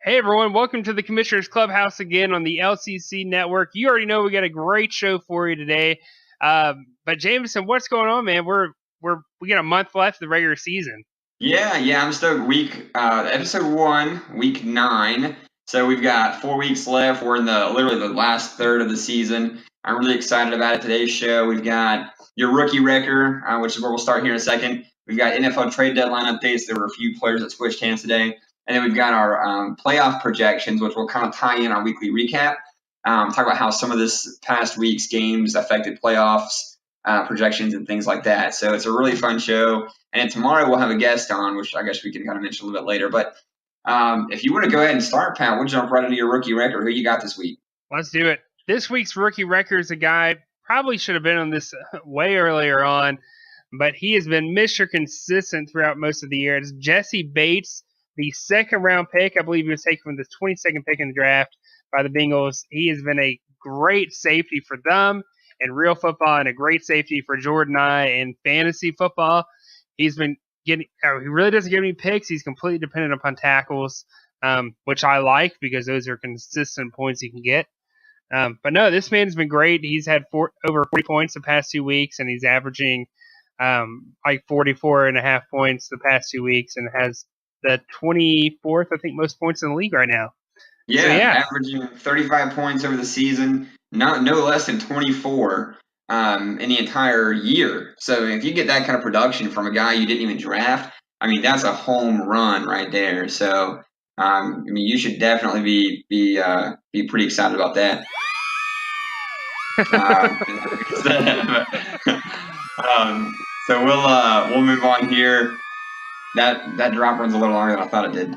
Hey everyone, welcome to the Commissioner's Clubhouse again on the LCC Network. You already know we got a great show for you today. But Jameson, what's going on, man? We got a month left of the regular season. Yeah, I'm stoked. Episode 1, week 9. So we've got 4 weeks left. We're in literally the last third of the season. I'm really excited about it. Today's show, we've got your rookie record, which is where we'll start here in a second. We've got NFL trade deadline updates. There were a few players that switched hands today. And then we've got our playoff projections, which will kind of tie in our weekly recap. Talk about how some of this past week's games affected playoffs, projections, and things like that. So it's a really fun show. And tomorrow we'll have a guest on, which I guess we can kind of mention a little bit later. But if you want to go ahead and start, Pat, we'll jump right into your rookie record. Who you got this week? Let's do it. This week's rookie record is a guy probably should have been on this way earlier on, but he has been Mr. Consistent throughout most of the year. It's Jesse Bates, the second round pick. I believe he was taken from the 22nd pick in the draft by the Bengals. He has been a great safety for them in real football and a great safety for Jordan and I in fantasy football. He's been he really doesn't get any picks. He's completely dependent upon tackles, which I like because those are consistent points he can get. But no, this man's been great. He's had over 40 points the past 2 weeks, and he's averaging like 44.5 points the past 2 weeks, and has the 24th, I think, most points in the league right now. Yeah, averaging 35 points over the season, no less than 24 in the entire year. So if you get that kind of production from a guy you didn't even draft, I mean, that's a home run right there. So I mean, you should definitely be pretty excited about that. So we'll move on here. That drop runs a little longer than I thought it did.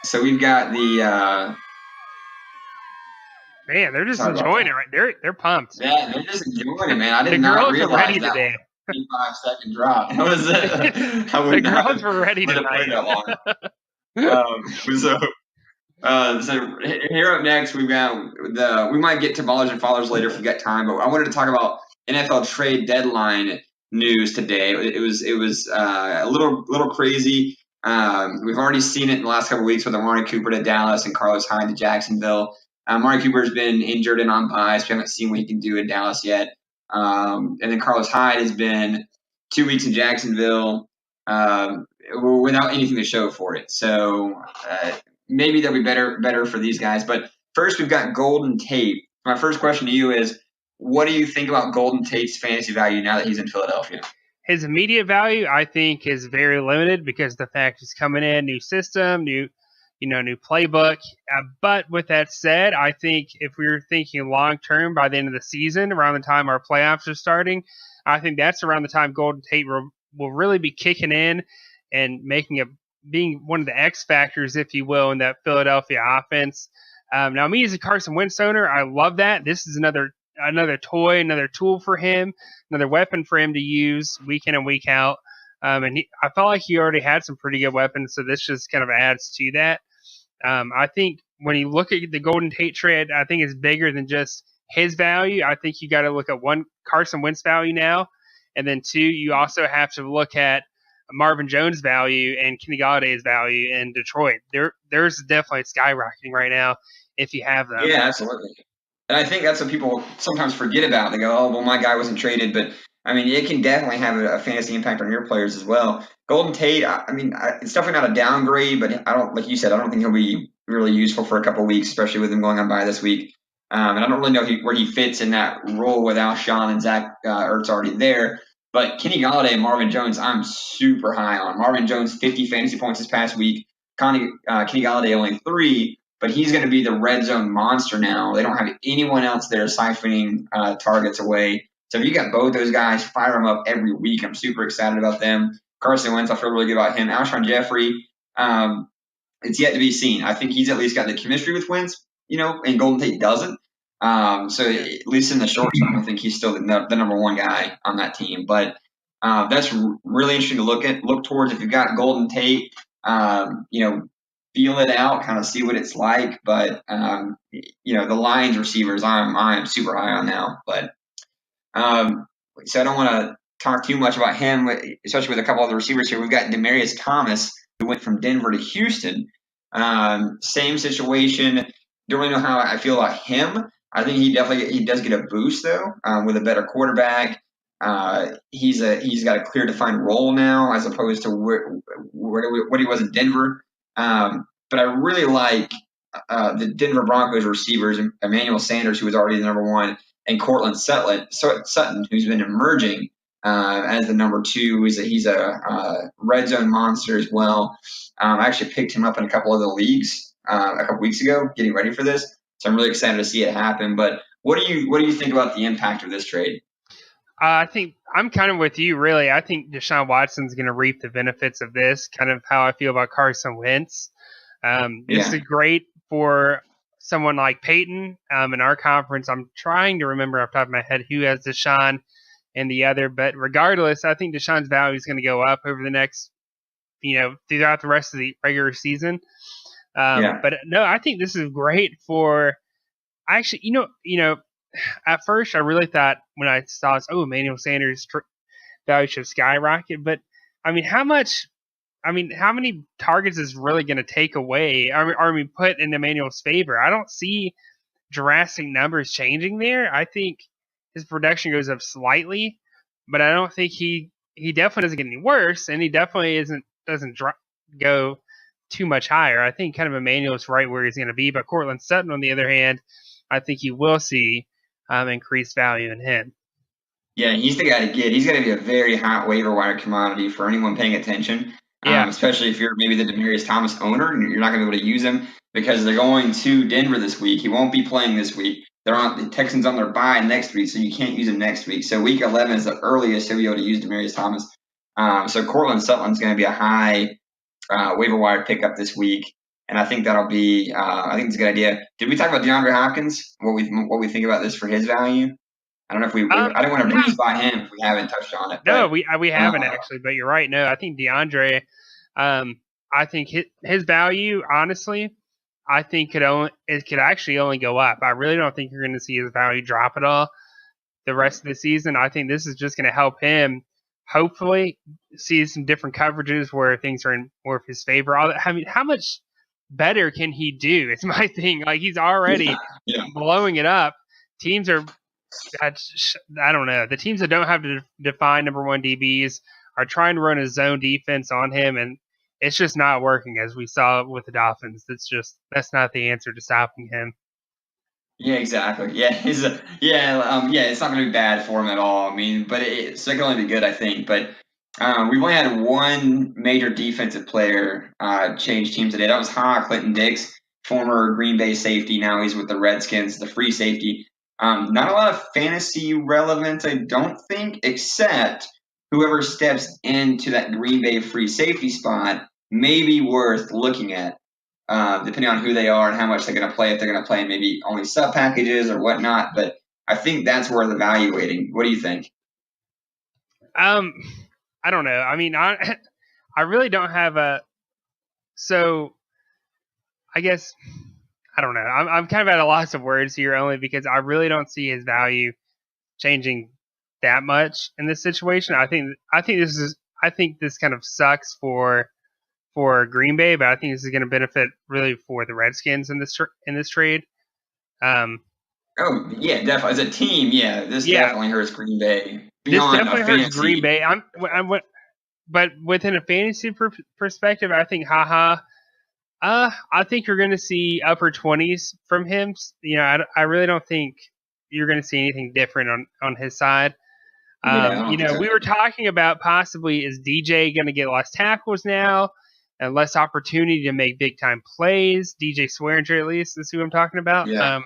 So we've got the man, they're just enjoying it, right? They're pumped. Yeah, they're just enjoying it, man. I did not realize are ready that today. 5-second drop. That was it. The girls were ready tonight. So here up next, we've got we might get to ballers and followers later if we got time, but I wanted to talk about NFL trade deadline news today. It was a little crazy. We've already seen it in the last couple of weeks with Amari Cooper to Dallas and Carlos Hyde to Jacksonville. Amari Cooper's been injured and on bye, so we haven't seen what he can do in Dallas yet. And then Carlos Hyde has been 2 weeks in Jacksonville without anything to show for it. So maybe that'll be better for these guys. But first, we've got Golden Tate. My first question to you is, what do you think about Golden Tate's fantasy value now that he's in Philadelphia? His immediate value, I think, is very limited because the fact he's coming in, new system, new playbook. But with that said, I think if we were thinking long term by the end of the season, around the time our playoffs are starting, I think that's around the time Golden Tate will really be kicking in and being one of the X factors, if you will, in that Philadelphia offense. Now, me as a Carson Wentz owner, I love that. This is another toy, another tool for him, another weapon for him to use week in and week out. And I felt like he already had some pretty good weapons, so this just kind of adds to that. I think when you look at the Golden Tate trade, I think it's bigger than just his value. I think you got to look at one, Carson Wentz value now, and then two, you also have to look at Marvin Jones' value and Kenny Galladay's value in Detroit. There's definitely skyrocketing right now if you have them. Yeah, absolutely. And I think that's what people sometimes forget about. They go, oh, well, my guy wasn't traded. But, I mean, it can definitely have a fantasy impact on your players as well. Golden Tate, it's definitely not a downgrade, but like you said, I don't think he'll be really useful for a couple of weeks, especially with him going on bye this week. And I don't really know where he fits in that role with Alshon and Zach Ertz already there. But Kenny Galladay and Marvin Jones, I'm super high on. Marvin Jones, 50 fantasy points this past week. Kenny Galladay only 3. But he's going to be the red zone monster now. They don't have anyone else there siphoning targets away. So if you got both those guys, fire them up every week. I'm super excited about them. Carson Wentz, I feel really good about him. Alshon Jeffrey, it's yet to be seen. I think he's at least got the chemistry with Wentz, and Golden Tate doesn't. So at least in the short term, I think he's still the number one guy on that team. But that's really interesting to look towards. If you've got Golden Tate, feel it out, kind of see what it's like. But the Lions receivers, I'm super high on now. But so I don't want to talk too much about him, especially with a couple of the receivers here. We've got Demaryius Thomas, who went from Denver to Houston. Same situation. Don't really know how I feel about him. I think he does get a boost though, with a better quarterback. He's got a clear defined role now as opposed to what he was in Denver. But I really like the Denver Broncos receivers, Emmanuel Sanders, who was already the number one, and Cortland Sutton, who's been emerging as the number two. He's a red zone monster as well. I actually picked him up in a couple of the leagues a couple weeks ago, getting ready for this. So I'm really excited to see it happen. But what do you think about the impact of this trade? I think I'm kind of with you, really. I think Deshaun Watson's going to reap the benefits of this, kind of how I feel about Carson Wentz. This is great for someone like Peyton in our conference. I'm trying to remember off the top of my head who has Deshaun and the other, but regardless, I think Deshaun's value is going to go up over the next, throughout the rest of the regular season. But no, I think this is great for actually, at first I really thought when I saw this, Emmanuel Sanders' value should skyrocket. But I mean, how many targets is really going to take away? Put in Emmanuel's favor? I don't see drastic numbers changing there. I think his production goes up slightly, but I don't think he definitely doesn't get any worse, and he definitely doesn't go too much higher. I think kind of Emmanuel's right where he's going to be, but Cortland Sutton, on the other hand, I think you will see increased value in him. Yeah, he's the guy to get. He's going to be a very hot waiver wire commodity for anyone paying attention. Especially if you're maybe the Demaryius Thomas owner and you're not going to be able to use him because they're going to Denver this week. He won't be playing this week. The Texans on their bye next week, so you can't use him next week. So week 11 is the earliest you'll be able to use Demaryius Thomas. So Cortland Sutton's going to be a high waiver wire pickup this week, and I think that'll be. I think it's a good idea. Did we talk about DeAndre Hopkins? What we think about this for his value? I don't know if I don't want to breeze by him if we haven't touched on it. No, we haven't actually, but you're right. No, I think DeAndre. I think his value, honestly, I think it could actually only go up. I really don't think you're going to see his value drop at all the rest of the season. I think this is just going to help him, hopefully, see some different coverages where things are in more of his favor. I mean, how much better can he do? It's my thing. Like, he's already blowing it up. Teams are. I don't know. The teams that don't have to define number one DBs are trying to run a zone defense on him, and it's just not working, as we saw with the Dolphins. That's not the answer to stopping him. Yeah, exactly. Yeah, it's not going to be bad for him at all. I mean, but it's going to only be good, I think. But we've only had one major defensive player change teams today. That was Clinton Dix, former Green Bay safety. Now he's with the Redskins, the free safety. Not a lot of fantasy relevance, I don't think, except whoever steps into that Green Bay free safety spot may be worth looking at, depending on who they are and how much they're going to play, if they're going to play maybe only sub packages or whatnot. But I think that's worth evaluating. What do you think? I don't know. I mean, I really don't have so I guess I don't know. I'm kind of at a loss of words here, only because I really don't see his value changing that much in this situation. I think this kind of sucks for Green Bay, but I think this is going to benefit really for the Redskins in this trade. Oh yeah, definitely as a team. Yeah, this definitely hurts Green Bay. Beyond this definitely hurts Green Bay. But within a fantasy perspective, I think I think you're going to see upper 20s from him. I really don't think you're going to see anything different on his side. We were talking about possibly is DJ going to get less tackles now and less opportunity to make big time plays. DJ Swearinger, at least, is who I'm talking about. Yeah.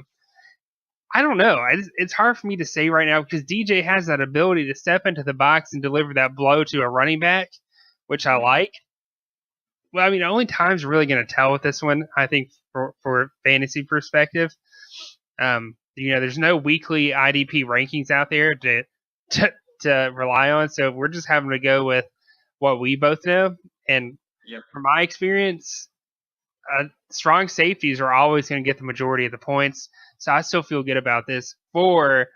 I don't know. It's hard for me to say right now because DJ has that ability to step into the box and deliver that blow to a running back, which I like. Well, I mean, the only time's really going to tell with this one, I think, for fantasy perspective. There's no weekly IDP rankings out there to rely on, so we're just having to go with what we both know. And from my experience, strong safeties are always going to get the majority of the points. So I still feel good about this for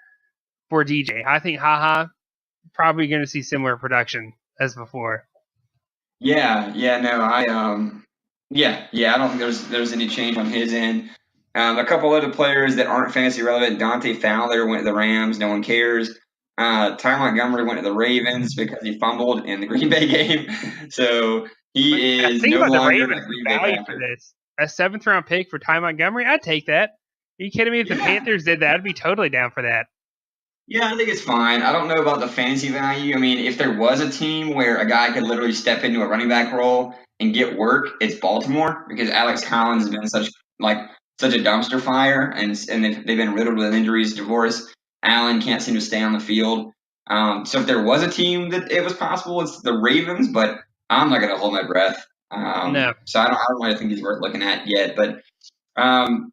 DJ. I think probably going to see similar production as before. Yeah, no, Yeah, I don't think there's any change on his end. A couple other players that aren't fantasy relevant. Dante Fowler went to the Rams. No one cares. Ty Montgomery went to the Ravens because he fumbled in the Green Bay game. So But he is think no about the longer Ravens' a Green Bay value for Packer. this. A 7th-round pick for Ty Montgomery? I'd take that. Are you kidding me? If the Yeah. Panthers did that, I'd be totally down for that. Yeah, I think it's fine. I don't know about the fantasy value. I mean, if there was a team where a guy could literally step into a running back role and get work, it's Baltimore because Alex Collins has been such a dumpster fire, and they've been riddled with injuries. DeVoris Allen can't seem to stay on the field. So if there was a team that it was possible, it's the Ravens, but I'm not going to hold my breath. No. So I don't really think he's worth looking at yet. But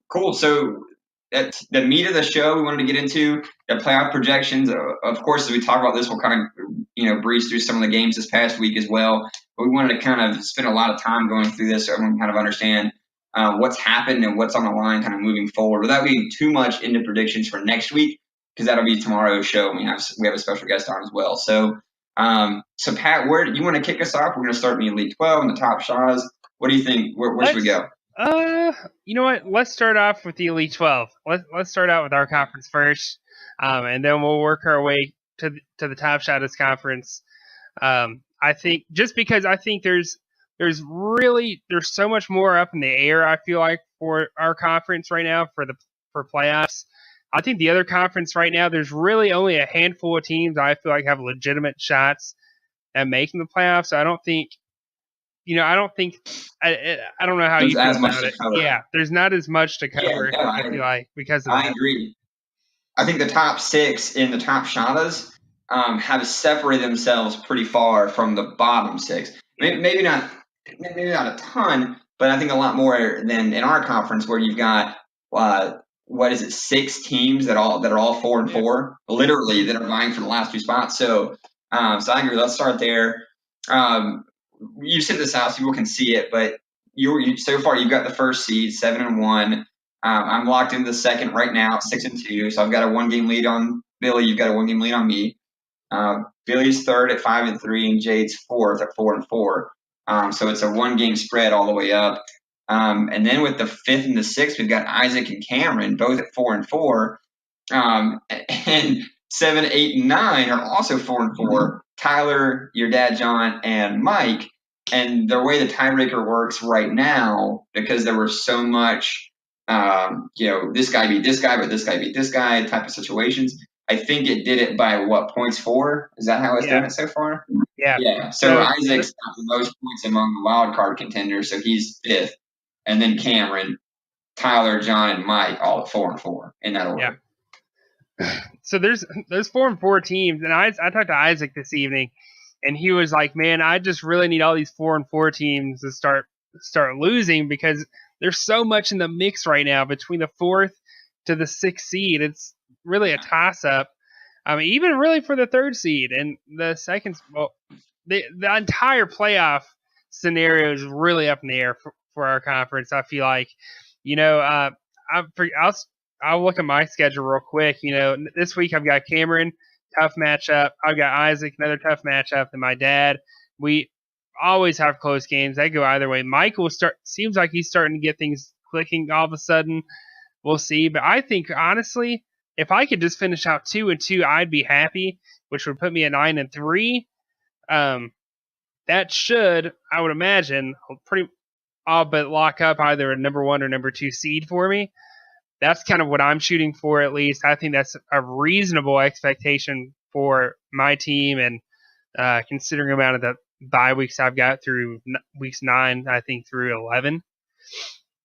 cool. So that's the meat of the show we wanted to get into the playoff projections. Of course, as we talk about this, we'll kind of breeze through some of the games this past week as well. But we wanted to kind of spend a lot of time going through this so everyone can kind of understand what's happened and what's on the line kind of moving forward without getting too much into predictions for next week because that'll be tomorrow's show. And we have a special guest on as well. So Pat, where do you want to kick us off? We're going to start in the Elite 12 and the top shots. What do you think? Where should we go? You know what? Let's start off with the Elite 12. Let's start out with our conference first, and then we'll work our way to the top shot of this conference. I think just because I think there's so much more up in the air. I feel like for our conference right now for playoffs. I think the other conference right now, there's really only a handful of teams I feel like have legitimate shots at making the playoffs. So I don't think. I don't know how There's you feel as much about to it. cover. Yeah, there's not as much to cover. Yeah, I feel like because of that. I agree. I think the top six in the top shadas have separated themselves pretty far from the bottom six. Maybe not a ton, but I think a lot more than in our conference where you've got what is it, 6 teams that are all 4-4, literally that are vying for the last 2 spots. So I agree. Let's start there. You sent this out so people can see it, but you so far you've got the first seed 7-1. I'm locked into the second right now, 6-2. So I've got a 1-game lead on Billy. You've got a 1-game lead on me. Billy's third at 5-3, and Jade's fourth at 4-4. So it's a 1-game spread all the way up. And then with the 5th and the 6th, we've got Isaac and Cameron both at 4-4. And 7, 8, and 9 are also 4-4. Tyler, your dad John, and Mike. And the way the tiebreaker works right now, because there was so much this guy beat this guy, but this guy beat this guy type of situations. I think it did it by what, points for? Is that how it's done it so far? Yeah. Yeah. So Isaac's got the most points among the wild card contenders, so he's 5th. And then Cameron, Tyler, John, and Mike all at 4-4 in that order. Yeah. So there's 4-4 teams, and I talked to Isaac this evening, and he was like, "Man, I just really need all these 4-4 teams to start losing because there's so much in the mix right now between the 4th to the 6th seed. It's really a toss-up. Even really for the 3rd seed and the 2nd. Well, the entire playoff scenario is really up in the air for our conference. I feel like, I'll look at my schedule real quick. This week I've got Cameron, tough matchup. I've got Isaac, another tough matchup, and my dad. We always have close games. They go either way. Michael seems like he's starting to get things clicking all of a sudden. We'll see. But I think, honestly, if I could just finish out 2-2, I'd be happy, which would put me at 9-3. That should, I would imagine, all but lock up either a number 1 or number 2 seed for me. That's kind of what I'm shooting for, at least. I think that's a reasonable expectation for my team, and considering the amount of the bye weeks I've got through weeks 9, I think through 11.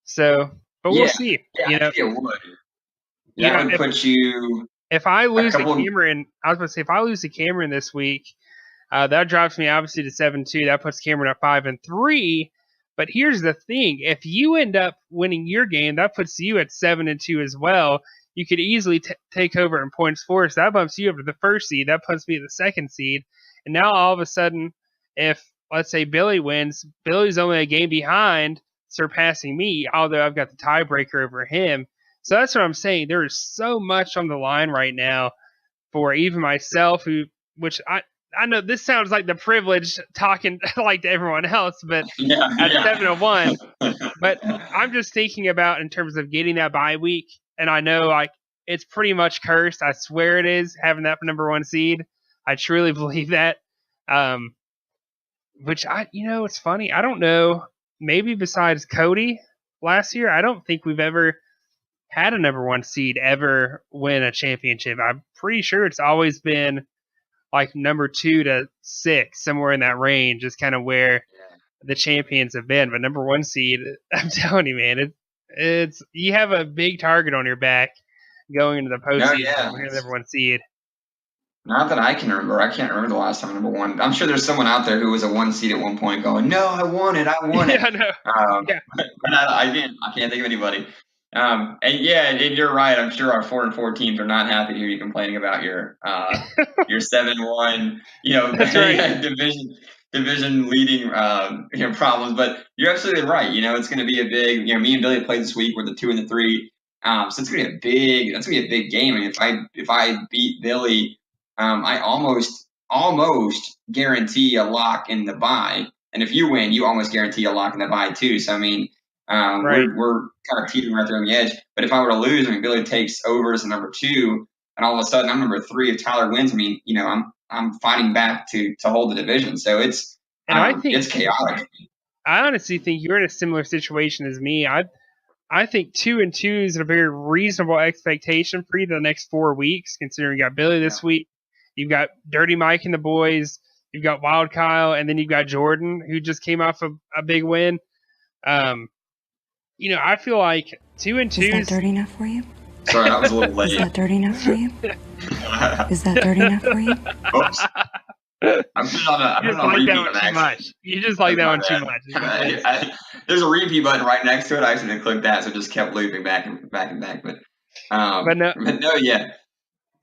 So, but we'll see. Yeah, I think it would. That would put you. If I lose to Cameron, I was going to say, if I lose to Cameron this week, that drops me obviously to 7-2. That puts Cameron at 5-3. But here's the thing: if you end up winning your game, that puts you at 7-2 as well. You could easily take over in points for, so that bumps you up to the 1st seed. That puts me at the 2nd seed. And now all of a sudden, if let's say Billy wins, Billy's only a game behind, surpassing me, although I've got the tiebreaker over him. So that's what I'm saying. There is so much on the line right now for even myself, which I know this sounds like the privilege talking like to everyone else, but Yeah, at yeah. 7-1. But I'm just thinking about in terms of getting that bye week, and I know like it's pretty much cursed. I swear it is having that number 1 seed. I truly believe that. Which it's funny. I don't know. Maybe besides Cody last year, I don't think we've ever had a number 1 seed ever win a championship. I'm pretty sure it's always been like number 2 to 6, somewhere in that range is kind of where the champions have been. But number 1 seed, I'm telling you, man, it's you have a big target on your back going into the No, postseason yeah. when you're the number 1 seed. Not that I can remember. I can't remember the last time number 1. I'm sure there's someone out there who was a 1 seed at one point going, "No, I won it. I won it." Yeah, no. Yeah. But I can't think of anybody. And yeah, and you're right. I'm sure our 4-4 teams are not happy to hear you complaining about your 7-1, That's right. division leading problems. But you're absolutely right. It's going to be a big. Me and Billy played this week. We're the 2 and the 3. So it's going to be that's going to be a big game. I mean, if I beat Billy, I almost guarantee a lock in the bye. And if you win, you almost guarantee a lock in the bye too. So I mean, Right. we're kind of teetering right there on the edge. But if I were to lose, I mean, Billy takes over as a number 2, and all of a sudden I'm number 3. If Tyler wins, I mean, I'm fighting back to hold the division. So it's it's chaotic. I honestly think you're in a similar situation as me. I think 2-2 is a very reasonable expectation for you the next 4 weeks, considering you got Billy this week, you've got Dirty Mike and the boys, you've got Wild Kyle, and then you've got Jordan, who just came off a big win. I feel like 2-2 is that dirty enough for you? Sorry, that was a little late. Is that dirty enough for you? Is that dirty enough for you? Oops. I'm putting on repeat that one too much. You just like that one too much. There's a repeat button right next to it. I accidentally clicked that, so it just kept looping back and back. But no, yeah.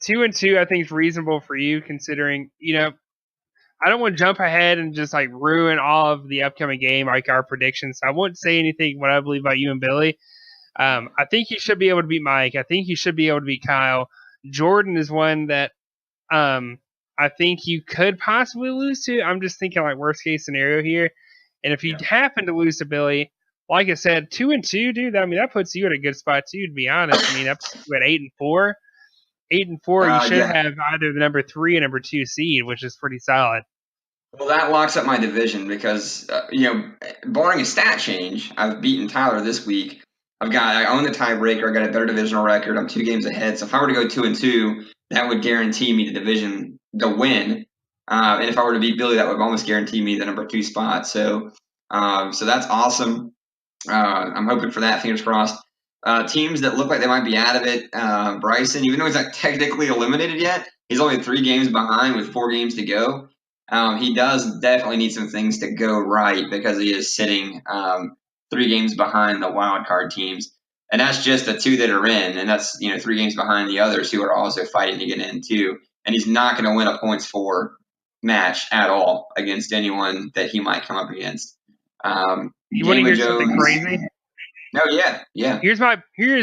2-2, I think is reasonable for you, considering I don't want to jump ahead and just like ruin all of the upcoming game, like our predictions. I won't say anything what I believe about you and Billy. I think you should be able to beat Mike. I think you should be able to beat Kyle. Jordan is one that I think you could possibly lose to. I'm just thinking like worst case scenario here. And if you happen to lose to Billy, like I said, 2-2, dude. I mean, that puts you in a good spot too. To be honest, I mean, that puts you at 8-4. 8-4, you should have either the number 3 and number 2 seed, which is pretty solid. Well, that locks up my division because barring a stat change, I've beaten Tyler this week. I own the tiebreaker. I got a better divisional record. I'm 2 games ahead. So if I were to go 2-2, that would guarantee me the win. And if I were to beat Billy, that would almost guarantee me the number 2 spot. So that's awesome. I'm hoping for that. Fingers crossed. Teams that look like they might be out of it. Bryson, even though he's not technically eliminated yet, he's only 3 games behind with 4 games to go. He does definitely need some things to go right because he is sitting 3 games behind the wild card teams. And that's just the 2 that are in. And that's, 3 games behind the others who are also fighting to get in too. And he's not going to win a points for match at all against anyone that he might come up against. You want to hear something crazy? No, yeah. Here's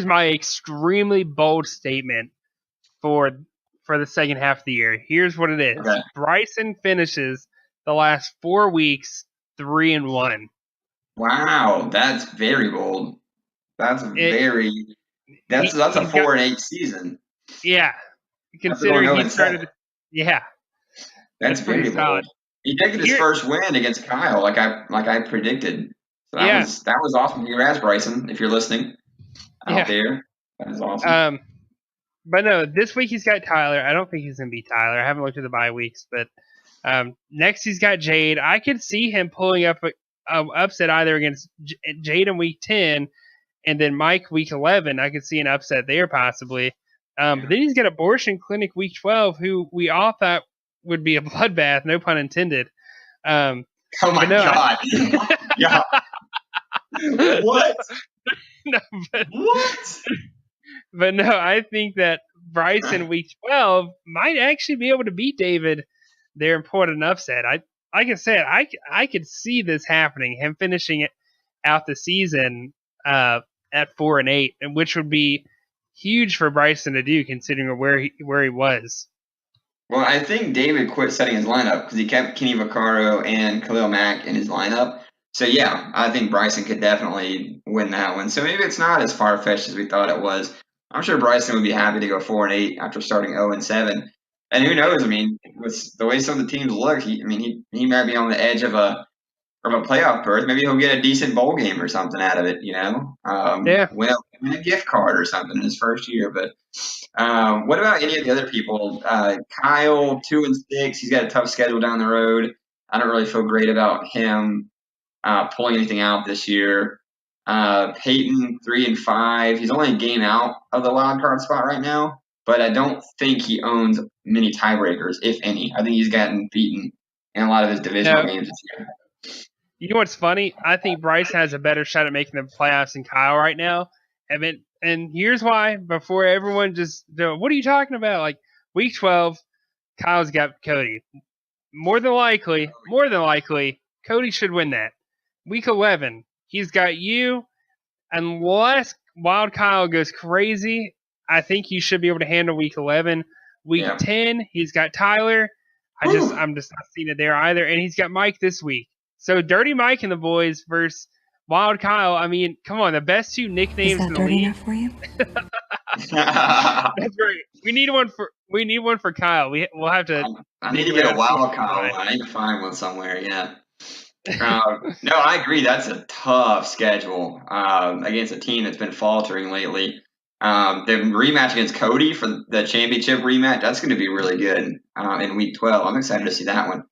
my extremely bold statement for the second half of the year. Here's what it is. Okay. Bryson finishes the last 4 weeks 3-1. Wow, that's very bold. That's a 4-8 season. Yeah. Considering he started. Yeah. That's very bold. He did his first win against Kyle, like I predicted. So that was awesome. Congrats, Bryson, if you're listening out there. That is awesome. But no, this week he's got Tyler. I don't think he's gonna beat Tyler. I haven't looked at the bye weeks, but next he's got Jade. I could see him pulling up an upset either against Jade in week 10 and then Mike week 11. I could see an upset there possibly. But then he's got Abortion Clinic week 12, who we all thought would be a bloodbath, no pun intended. Oh my God! Yeah. What? What? But no, I think that Bryson week 12 might actually be able to beat David there and pull an upset. Like I said, I could see this happening, him finishing it out the season at 4-8, and which would be huge for Bryson to do considering where he was. Well, I think David quit setting his lineup because he kept Kenny Vaccaro and Khalil Mack in his lineup. So, yeah, I think Bryson could definitely win that one. So maybe it's not as far-fetched as we thought it was. I'm sure Bryson would be happy to go 4-8 after starting 0-7. And who knows? I mean, with the way some of the teams look, he might be on the edge of a playoff berth. Maybe he'll get a decent bowl game or something out of it. Yeah. Win a gift card or something in his first year. But what about any of the other people? Kyle, 2-6. He's got a tough schedule down the road. I don't really feel great about him pulling anything out this year. Peyton, 3-5. He's only a game out of the wild card spot right now, but I don't think he owns many tiebreakers, if any. I think he's gotten beaten in a lot of his divisional games this year. You know what's funny? I think Bryce has a better shot at making the playoffs than Kyle right now. And here's why. Before everyone just, what are you talking about? Like week 12, Kyle's got Cody. More than likely, Cody should win that. Week 11, he's got you. Unless Wild Kyle goes crazy, I think he should be able to handle week 11. Week 10, he's got Tyler. I'm just not seeing it there either. And he's got Mike this week. So Dirty Mike and the boys versus Wild Kyle. I mean, come on, the best two nicknames in the league. Is that dirty enough for you? That's right. We need one for Kyle. We'll have to. I need to get a Wild Kyle. I need to find one somewhere. Yeah. No, I agree. That's a tough schedule against a team that's been faltering lately. The rematch against Cody for the championship rematch, that's going to be really good in week 12. I'm excited to see that one.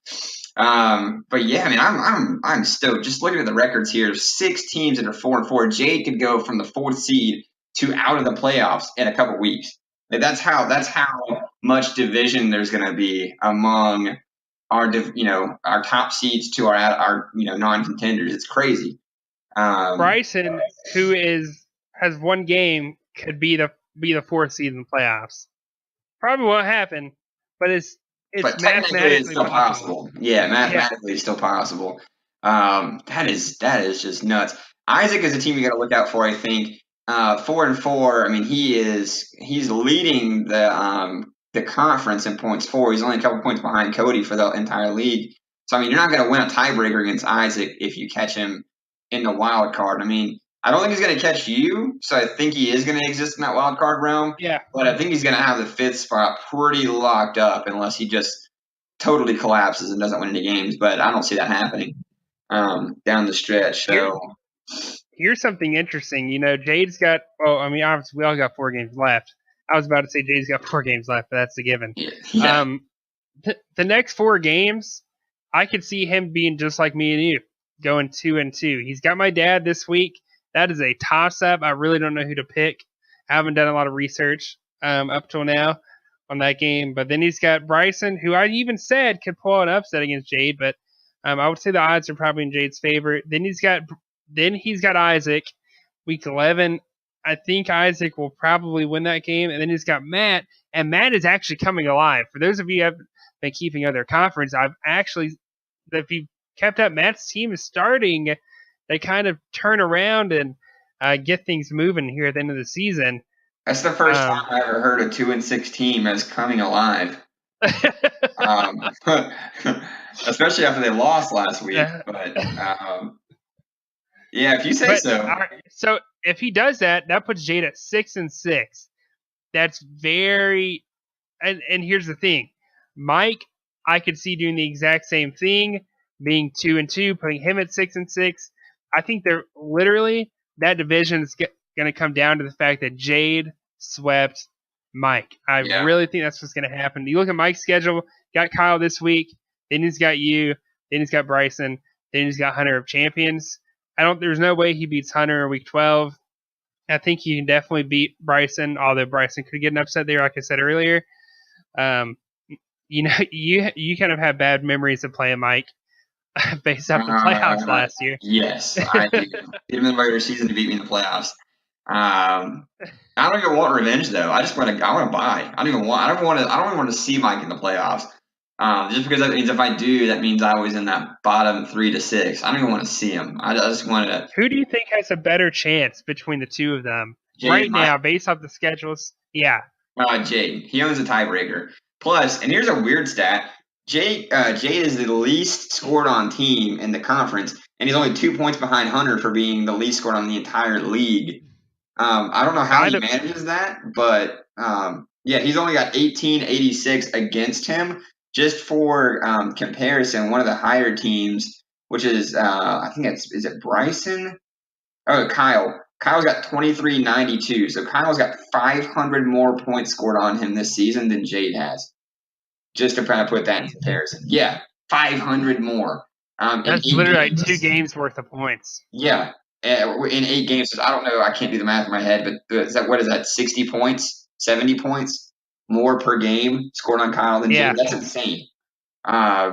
But yeah, I mean, I'm stoked. Just looking at the records here, 6 teams that are 4-4. Jade could go from the 4th seed to out of the playoffs in a couple weeks. Like, that's how much division there's going to be among our top seeds to our non-contenders. It's crazy. Bryson, who has one game, could be the 4th seed in the playoffs. Probably won't happen, but it's mathematically still possible. Yeah, mathematically it's still possible. That is just nuts. Isaac is a team you got to look out for. I think 4-4. I mean, he's leading the conference in points for. He's only a couple points behind Cody for the entire league. So I mean, you're not going to win a tiebreaker against Isaac if you catch him in the wild card. I mean, I don't think he's going to catch you, so I think he is going to exist in that wild card realm. Yeah. But I think he's going to have the 5th spot pretty locked up unless he just totally collapses and doesn't win any games. But I don't see that happening down the stretch. So here's something interesting. Jade's got. Oh, I mean, obviously we all got 4 games left. I was about to say Jade's got 4 games left, but that's a given. Yeah. The next 4 games, I could see him being just like me and you, going 2-2. He's got my dad this week. That is a toss-up. I really don't know who to pick. I haven't done a lot of research up till now on that game. But then he's got Bryson, who I even said could pull an upset against Jade, but I would say the odds are probably in Jade's favor. Then he's got Isaac, week 11. I think Isaac will probably win that game. And then he's got Matt, and Matt is actually coming alive. For those of you who have been keeping other conference, if you kept up, Matt's team is starting. They kind of turn around and get things moving here at the end of the season. That's the first time I ever heard a 2-6 team as coming alive. Especially after they lost last week. But yeah, if you say so. So if he does that, that puts Jade at 6-6. That's very. And here's the thing, Mike, I could see doing the exact same thing, being 2-2, putting him at 6-6. I think they're literally that division is going to come down to the fact that Jade swept Mike. I really think that's what's going to happen. You look at Mike's schedule, got Kyle this week, then he's got you, then he's got Bryson, then he's got Hunter of Champions. There's no way he beats Hunter in week 12. I think he can definitely beat Bryson, although Bryson could get an upset there, like I said earlier. You kind of have bad memories of playing Mike based off the playoffs last year. Yes, I do. Beat him in the regular season to beat me in the playoffs. I don't even want revenge though. I want to buy. I don't want to see Mike in the playoffs. Just because that means if I do, that means I was in that bottom 3 to 6. I don't even want to see him. I just wanted to. Who do you think has a better chance between the two of them Jade right now, based off the schedules? Yeah. Jade. He owns a tiebreaker. Plus, and here's a weird stat. Jade is the least scored on team in the conference, and he's only 2 points behind Hunter for being the least scored on the entire league. I don't know how he manages that, but yeah, he's only got 1886 against him. Just for comparison, one of the higher teams, which is I think is it Bryson? Oh, Kyle. Kyle's got 2392. So Kyle's got 500 more points scored on him this season than Jade has. Just to kind of put that in comparison. Yeah, 500 more. That's literally like 2 games worth of points. Yeah, in 8 games. I don't know. I can't do the math in my head, but what is that? 60 points, 70 points more per game scored on Kyle than Jade. That's insane. So I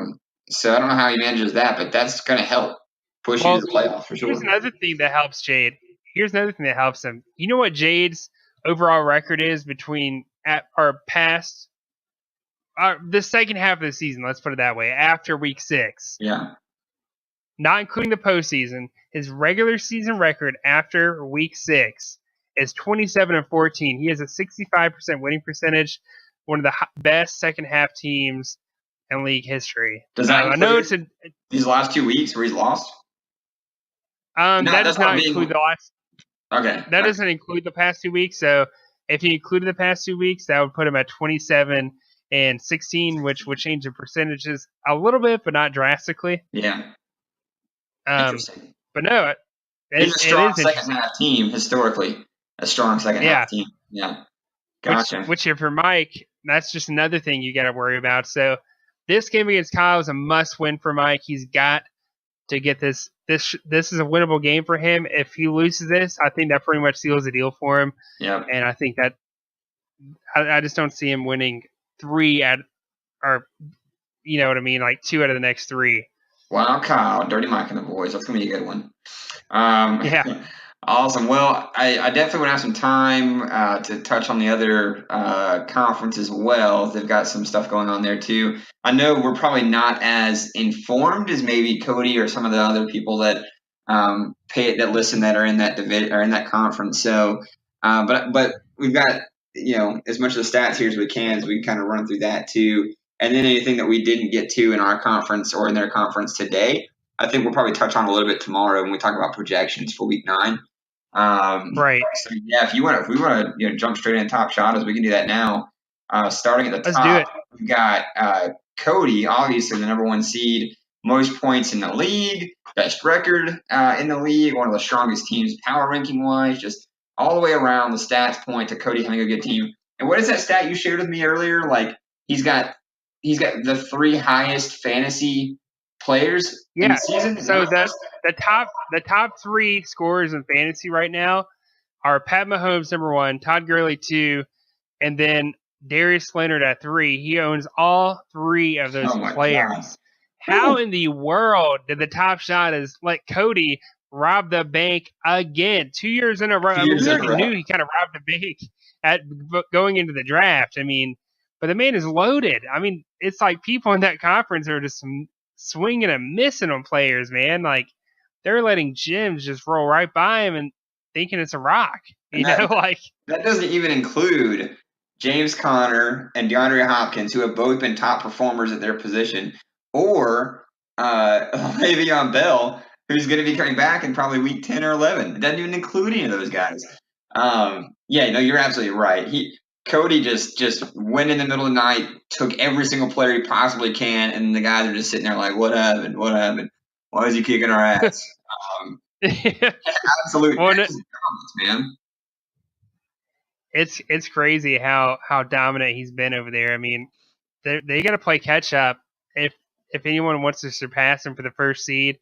don't know how he manages that, but that's going to help push you to the playoffs for sure. Here's another thing that helps Jade. Here's another thing that helps him. You know what Jade's overall record is between the second half of the season, let's put it that way, after week 6. Yeah. Not including the postseason, his regular season record after week 6 is 27-14. He has a 65% winning percentage, one of the best second half teams in league history. Does that include these last 2 weeks where he's lost? That does not include the last. Okay. That doesn't include the past 2 weeks. So if he included the past 2 weeks, that would put him at 27-16, which would change the percentages a little bit, but not drastically. Yeah. Interesting. But no, he's a strong second half team historically. A strong second half team. Yeah. Gotcha. Which if you're Mike, that's just another thing you got to worry about. So this game against Kyle is a must win for Mike. He's got to get this. This is a winnable game for him. If he loses this, I think that pretty much seals the deal for him. Yeah. And I think that I just don't see him winning 3 or you know what I mean, like 2 out of the next 3. Wow, Kyle, Dirty Mike and the boys. That's gonna be a good one. Yeah. Awesome. Well, I definitely want to have some time to touch on the other conference as well. They've got some stuff going on there too. I know we're probably not as informed as maybe Cody or some of the other people that that listen that are in that division or in that conference. So, but we've got as much of the stats here as we can, so we can kind of run through that too. And then anything that we didn't get to in our conference or in their conference today, I think we'll probably touch on a little bit tomorrow when we talk about projections for week 9. Right. So yeah, if we want to jump straight in top shotters, we can do that now. Starting at the top, do it. We've got Cody, obviously the number 1 seed, most points in the league, best record in the league, one of the strongest teams power ranking wise, just all the way around. The stats point to Cody having a good team. And what is that stat you shared with me earlier? Like he's got the 3 highest fantasy players in the season. So the top 3 scorers in fantasy right now are Pat Mahomes number 1, Todd Gurley 2, and then Darius Leonard at 3. He owns all 3 of those players. God. How in the world did the top shot is let Cody rob the bank again 2 years in a row? We already knew he kind of robbed the bank at going into the draft. I mean, but the man is loaded. I mean, it's like people in that conference are just swinging and missing on players, man. Like they're letting gems just roll right by him and thinking it's a rock. That doesn't even include James Conner and DeAndre Hopkins, who have both been top performers at their position, or Le'Veon Bell, who's going to be coming back in probably week 10 or 11. It doesn't even include any of those guys. You're absolutely right. Cody just went in the middle of the night, took every single player he possibly can, and the guys are just sitting there like, what happened? What happened? Why is he kicking our ass? Absolute man. It's crazy how dominant he's been over there. I mean, they got to play catch up if anyone wants to surpass him for the first seed.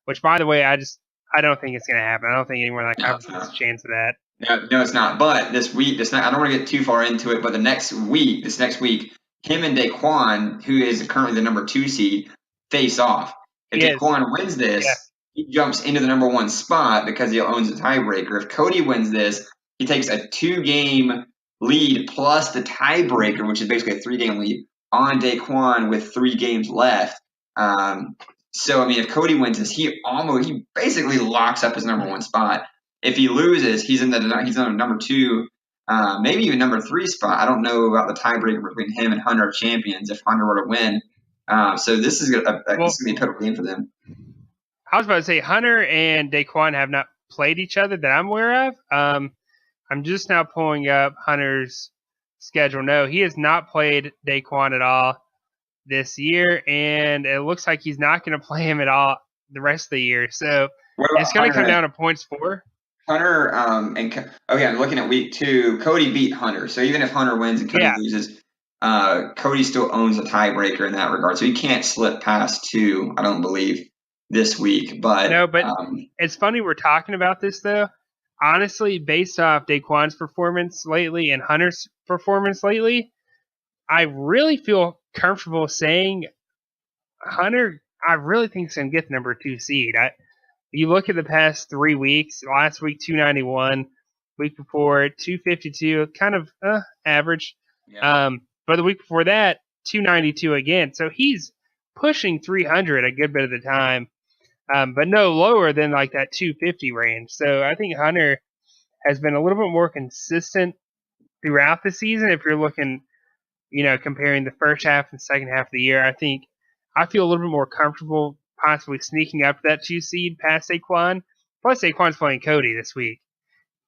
Which, by the way, I don't think it's going to happen. I don't think anyone in that conference has a chance of that. No, it's not. But this week, I don't want to get too far into it. But this next week, him and Daquan, who is currently the number 2 seed, face off. If Daquan wins this, he jumps into the number 1 spot because he owns a tiebreaker. If Cody wins this, he takes a 2-game lead plus the tiebreaker, which is basically a 3-game lead on Daquan with 3 games left. So I mean, if Cody wins this, he basically locks up his number 1 spot. If he loses, he's on the number 2 maybe even number 3 spot. I don't know about the tiebreaker between him and Hunter of Champions if Hunter were to win. So this is going to be a pivotal game for them. I was about to say Hunter and Daquan have not played each other that I'm aware of. I'm just now pulling up Hunter's schedule. No, he has not played Daquan at all this year, and it looks like he's not going to play him at all the rest of the year. So it's going to come down to points for Hunter. Okay, I'm looking at week 2. Cody beat Hunter, so even if Hunter wins and Cody loses, Cody still owns a tiebreaker in that regard. So he can't slip past 2, I don't believe, this week. But no, but it's funny we're talking about this though. Honestly, based off Daquan's performance lately and Hunter's performance lately, I really feel comfortable saying Hunter, I really think is going to get the number 2 seed. You look at the past 3 weeks, last week 291, week before 252, kind of average. Yeah. But the week before that, 292 again. So he's pushing 300 a good bit of the time, but no lower than like that 250 range. So I think Hunter has been a little bit more consistent throughout the season. If you're looking, comparing the first half and second half of the year, I feel a little bit more comfortable possibly sneaking up to that 2 seed past Saquon. Plus, Saquon's playing Cody this week,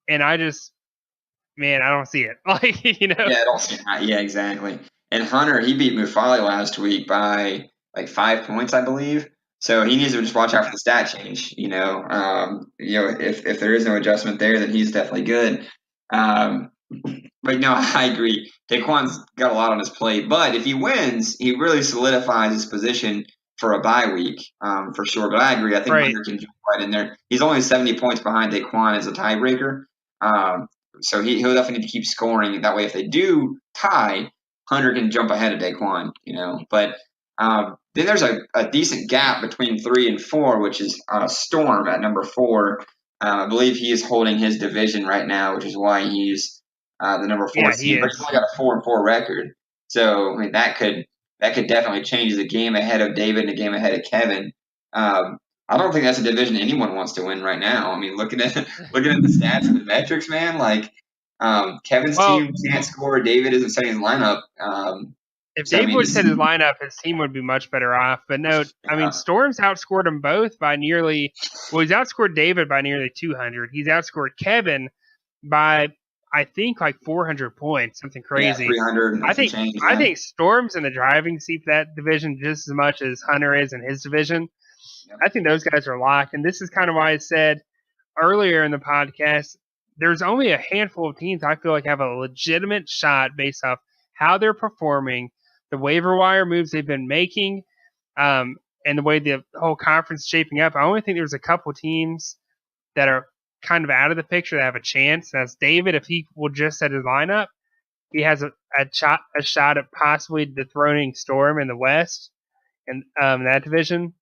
and I don't see it. Yeah, I don't see that. Yeah, exactly. And Hunter, he beat Mufali last week by like 5 points, I believe. So he needs to just watch out for the stat change. If there is no adjustment there, then he's definitely good. But no, I agree. Daquan's got a lot on his plate, but if he wins, he really solidifies his position for a bye week, for sure. But I agree. I think Hunter can jump right in there. He's only 70 points behind Daquan as a tiebreaker. So he'll definitely need to keep scoring. That way, if they do tie, Hunter can jump ahead of Daquan, But then there's a decent gap between 3 and 4, which is Storm at number 4. I believe he is holding his division right now, which is why he's the number 4 seed. But he's only got a 4-4 record. So I mean that could definitely change the game ahead of David and the game ahead of Kevin. I don't think that's a division anyone wants to win right now. I mean, looking at the stats and the metrics, man, like Kevin's team can't score. David isn't setting his lineup. If David would set his lineup, his team would be much better off. But no, I mean, Storm's outscored them both by nearly. Well, he's outscored David by nearly 200. He's outscored Kevin by, I think, like 400 points, something crazy. Yeah, 300. I think Storm's in the driving seat for that division just as much as Hunter is in his division. Yep. I think those guys are locked, and this is kind of why I said earlier in the podcast, there's only a handful of teams I feel like have a legitimate shot based off how they're performing, the waiver wire moves they've been making, and the way the whole conference is shaping up. I only think there's a couple teams that are kind of out of the picture that have a chance. That's David. If he will just set his lineup, he has a shot at possibly dethroning Storm in the West and that division.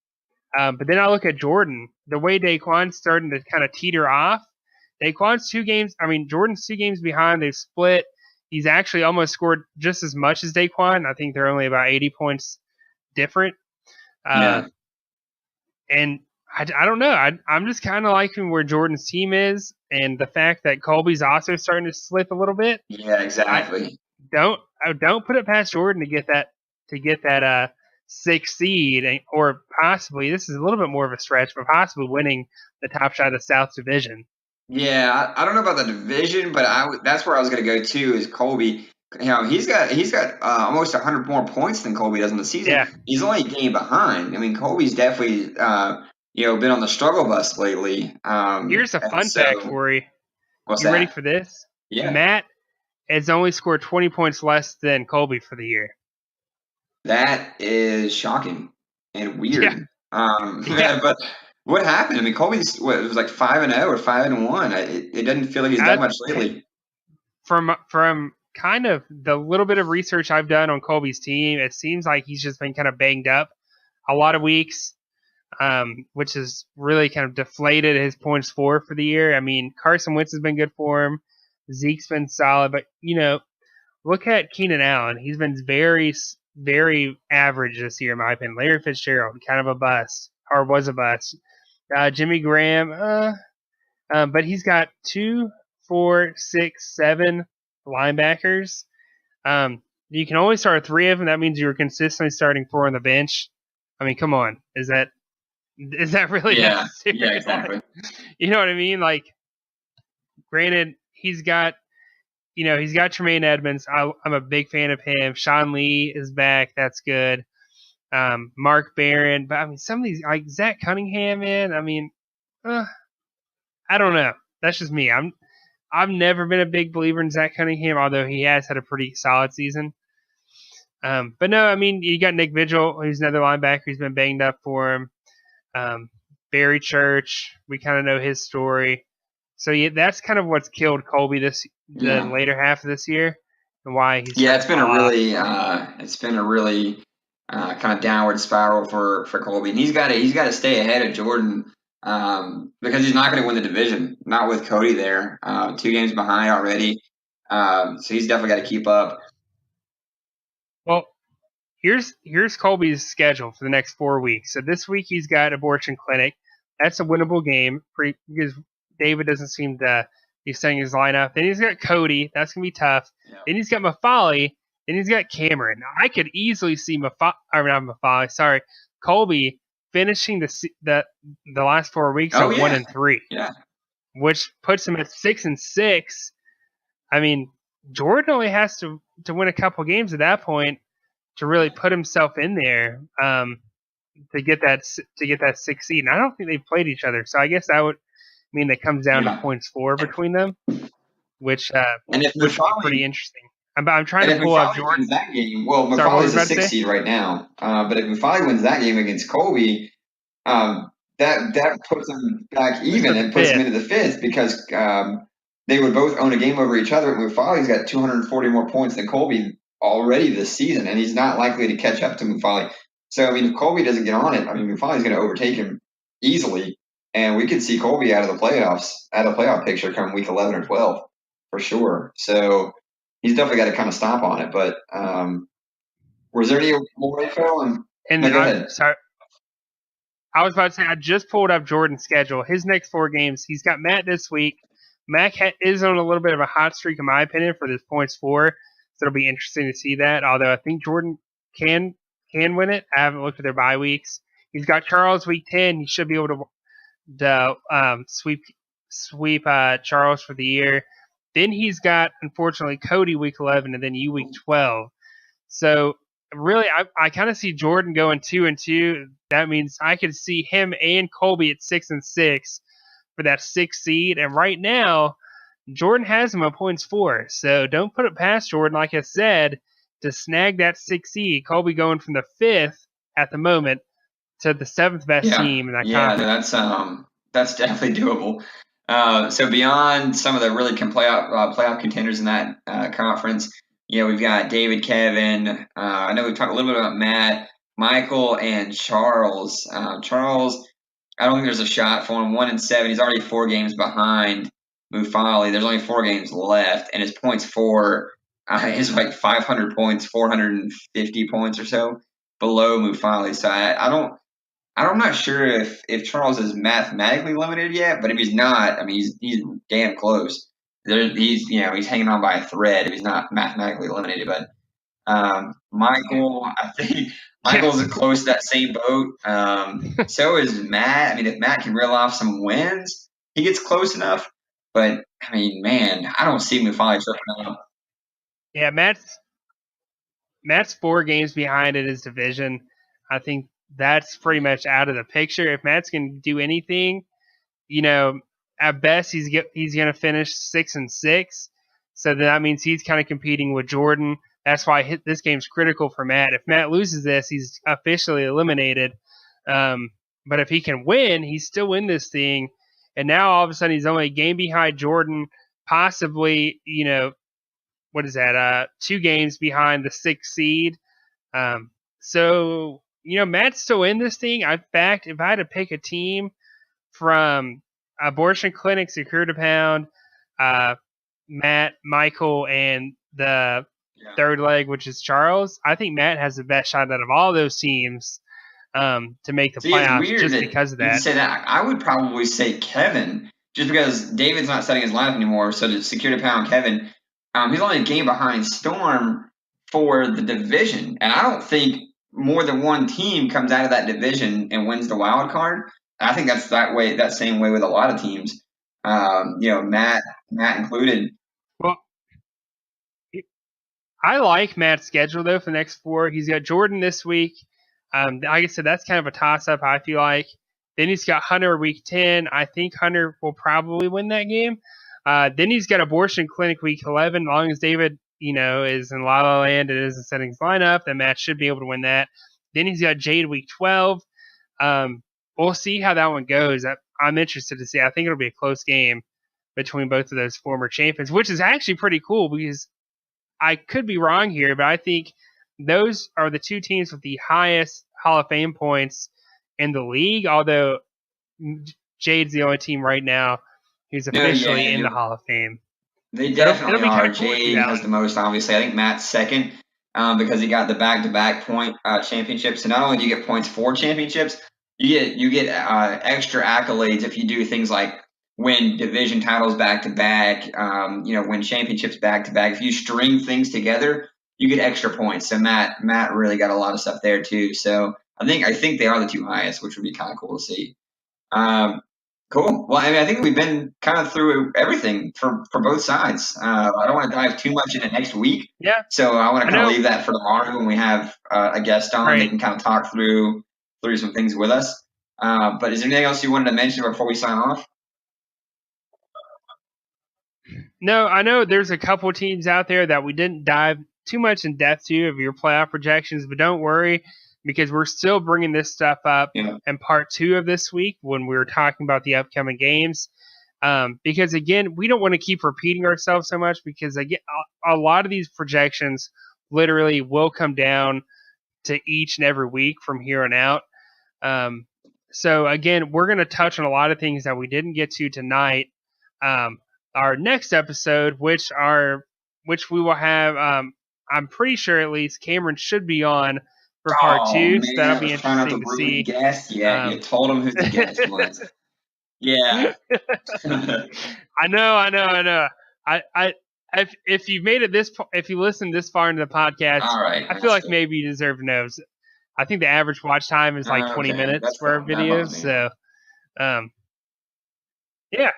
But then I look at Jordan. The way Daquan's starting to kind of teeter off. Jordan's 2 games behind. They've split. He's actually almost scored just as much as Daquan. I think they're only about 80 points different. And I don't know. I'm just kind of liking where Jordan's team is, and the fact that Colby's also starting to slip a little bit. Yeah, exactly. Don't put it past Jordan to get that 6th seed, or possibly, this is a little bit more of a stretch, but possibly winning the top shot of the South Division. Yeah, I don't know about the division, but that's where I was going to go to is Colby. He's got almost 100 more points than Colby does in the season. Yeah. He's only a game behind. I mean, Colby's definitely been on the struggle bus lately. Here's a fun fact for you. What's you that? Ready for this? Yeah. Matt has only scored 20 points less than Colby for the year. That is shocking and weird. Yeah. But what happened? I mean, Colby's it was like 5-0 or 5-1. It doesn't feel like he's done much lately. From kind of the little bit of research I've done on Colby's team, it seems like he's just been kind of banged up a lot of weeks, which has really kind of deflated his points for the year. I mean, Carson Wentz has been good for him. Zeke's been solid, but look at Keenan Allen. He's been very, very average this year, in my opinion. Larry Fitzgerald, kind of a bust, or was a bust. Jimmy Graham, but he's got 2, 4, 6, 7, linebackers. You can only start 3 of them. That means you're consistently starting 4 on the bench. I mean, come on. Is that really necessary? Yeah, exactly. You know what I mean? Like, granted, he's got Tremaine Edmonds. I'm a big fan of him. Sean Lee is back. That's good. Mark Barron. But, I mean, some of these, like Zach Cunningham, man, I mean, I don't know. That's just me. I've never been a big believer in Zach Cunningham, although he has had a pretty solid season. But no, I mean, you got Nick Vigil, who's another linebacker who's been banged up for him. Barry Church, we kind of know his story. So yeah, that's kind of what's killed Colby the later half of this year, and why he's it's been a really kind of downward spiral for Colby, and he's got to stay ahead of Jordan because he's not going to win the division, not with Cody there, 2 games behind already. So he's definitely got to keep up. Well, here's Colby's schedule for the next 4 weeks. So this week he's got Abortion Clinic. That's a winnable game because David doesn't seem to be setting his lineup. Then he's got Cody. That's going to be tough. Yeah. Then he's got Mafali. Then he's got Cameron. I could easily see Colby finishing the last 4 weeks at 1-3. Yeah. Which puts him at 6-6. I mean, Jordan only has to win a couple games at that point to really put himself in there to get that 6th seed. And I don't think they've played each other, so I guess that would mean that comes down to points 4 between them, which would be pretty interesting. I'm trying to pull up Jordan. That game, well, Mafali's a 6th seed right now, but if Mafali wins that game against Colby, that puts them back even and puts them into the 5th because they would both own a game over each other. Mufali's got 240 more points than Colby already this season, and he's not likely to catch up to Mufali. So, I mean, if Colby doesn't get on it, I mean, Mufali's going to overtake him easily, and we could see Colby out of the playoffs, out of the playoff picture come week 11 or 12 for sure. So he's definitely got to kind of stomp on it. But was there any more info? Go ahead. Sorry. I was about to say, I just pulled up Jordan's schedule. His next 4 games, he's got Matt this week. Matt is on a little bit of a hot streak, in my opinion, for this points 4. So it'll be interesting to see that. Although I think Jordan can win it. I haven't looked at their bye weeks. He's got Charles week 10. He should be able to sweep Charles for the year. Then he's got, unfortunately, Cody week 11, and then you week 12. So really, I kind of see Jordan going 2-2. That means I could see him and Colby at 6-6 for that 6th seed. And right now, Jordan has him at points 4. So don't put it past Jordan, like I said, to snag that 6th seed. Colby going from the 5th at the moment to the 7th best team in that conference. That's definitely doable. So beyond some of the really playoff contenders in that conference, we've got David, Kevin. I know we talked a little bit about Matt, Michael, and Charles. Charles, I don't think there's a shot for him. 1-7. He's already 4 games behind Mufali. There's only 4 games left, and his points 4 is like 500 points, 450 points or so below Mufali. So I'm not sure if Charles is mathematically limited yet, but if he's not, I mean, he's damn close. He's hanging on by a thread if he's not mathematically limited. But Michael, I think Michael's close to that same boat. So is Matt. I mean, if Matt can reel off some wins, he gets close enough. But I mean, man, I don't see Mufali tripping up. Yeah, Matt's 4 games behind in his division. I think that's pretty much out of the picture. If Matt's going to do anything, at best he's going to finish 6-6. So that means he's kind of competing with Jordan. That's why this game's critical for Matt. If Matt loses this, he's officially eliminated. But if he can win, he's still in this thing. And now all of a sudden he's only a game behind Jordan, possibly, 2 games behind the 6th seed. So Matt's still in this thing. In fact, if I had to pick a team from Abortion Clinic, Secure to Pound, Matt, Michael, and the third leg, which is Charles, I think Matt has the best shot out of all those teams to make the playoffs just because of that. You say that. I would probably say Kevin, just because David's not setting his lineup anymore. So to Secure to Pound Kevin, He's only a game behind Storm for the division, and I don't think more than one team comes out of that division and wins the wild card. I think that's that same way with a lot of teams. Matt included. Well, I like Matt's schedule though for the next 4. He's got Jordan this week. Like I said, that's kind of a toss-up. I feel like. Then he's got Hunter week 10. I think Hunter will probably win that game. Then he's got Abortion Clinic week 11. As long as David, is in La La Land and isn't setting his lineup, then Matt should be able to win that. Then he's got Jade week 12. We'll see how that one goes. I'm interested to see. I think it'll be a close game between both of those former champions, which is actually pretty cool because I could be wrong here, but I think those are the 2 teams with the highest Hall of Fame points in the league, although Jade's the only team right now who's officially in the Hall of Fame. They definitely are. Jade has the most, obviously. I think Matt's second because he got the back-to-back point championships. So not only do you get points for championships, you get extra accolades if you do things like win division titles back-to-back, win championships back-to-back. If you string things together, you get extra points. So Matt really got a lot of stuff there too. So I think they are the 2 highest, which would be kind of cool to see. Cool. Well, I think we've been kind of through everything for both sides. I don't want to dive too much into next week. Yeah. So I want to kind of leave that for tomorrow when we have a guest on. Right. They can kind of talk through some things with us. But is there anything else you wanted to mention before we sign off? No, I know there's a couple of teams out there that we didn't dive too much in depth to of your playoff projections, but don't worry, because we're still bringing this stuff up in part 2 of this week when we're talking about the upcoming games. Because, again, we don't want to keep repeating ourselves so much because, again, a lot of these projections literally will come down to each and every week from here on out. So, again, we're going to touch on a lot of things that we didn't get to tonight. Our next episode, which we will have, I'm pretty sure at least Cameron should be on for part 2, man, so that'll be interesting to see. Guest yet. You told him who the guest was. Yeah. I know. If you've made it if you listened this far into the podcast, all right, I feel like maybe you deserve to know. I think the average watch time is like 20 minutes for our videos. So, yeah.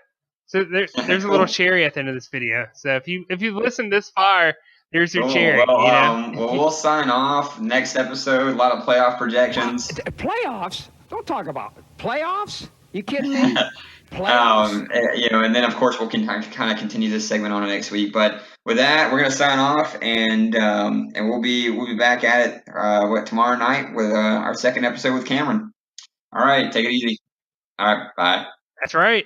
So there's a little cherry at the end of this video. So if you listened this far, there's your cherry. Well, we'll sign off. Next episode, a lot of playoff projections. Playoffs? Don't talk about it. Playoffs? You kidding me? Playoffs? And then of course we'll kind of continue this segment on next week. But with that, we're gonna sign off, and we'll be back at it tomorrow night with our second episode with Cameron. All right, take it easy. All right, bye. That's right.